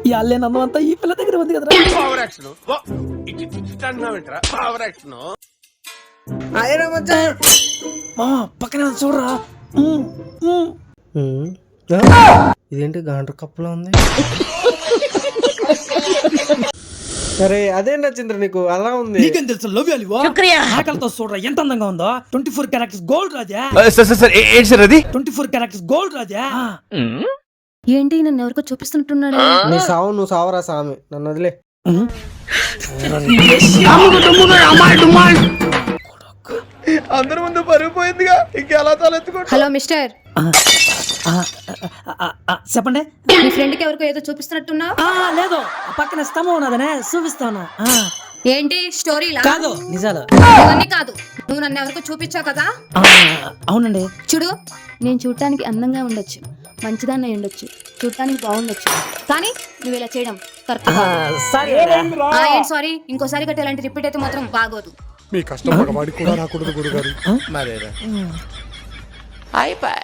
ఈ అల్లే నన్ను అంతా ఈ పిల్ల దగ్గర ఉంది కదా. పక్కన చూడరా. ఇదేంటి గాండ్ర కప్పులో ఉంది? సరే అదేంటి చంద్ర నీకు అలా ఉంది? నీకేం తెలుసు లవ్యాలివో ఆకలితో చూడరా ఎంత అందంగా ఉందో. 24 క్యారెక్టర్స్ గోల్డ్ రాజా. 24 క్యారెక్టర్స్ గోల్డ్ రాజా. ఏంటి నన్ను ఎవరికో చూపిస్తున్నట్టున్నాడు? నీ సావు నువ్వు సావరా సామి, నన్ను వదిలే. అందరి ముందు పరుగుపోయిందిగా, ఇంకెలా తలెత్తుకో. హలో మిస్టర్, చెప్పండి. మీ ఫ్రెండ్ కి ఎవరికో ఏదో చూపిస్తున్నట్టున్నా? లేదు, పక్కన స్తంభం ఉన్నదనే చూపిస్తాను. ఏంటి స్టోరీలా? కాదు నిజాలు. ఇవన్నీ కాదు, నువ్వు నన్ను ఎవరికో చూపించావు కదా? అవునండి. చూడు, నేను చూడటానికి అందంగా ఉండొచ్చు, మంచిదాన్ని ఉండొచ్చు, చూడటానికి బాగుండొచ్చు, కానీ నువ్వు ఇలా చేయడం కరెక్ట్. సారీ, ఇంకోసారి గట్టి ఇలాంటి రిపీట్ అయితే మాత్రం బాగోదు. మీ కష్టం మగవాడికి కూడా రాకూడదు గురుగారు. అయిపోయి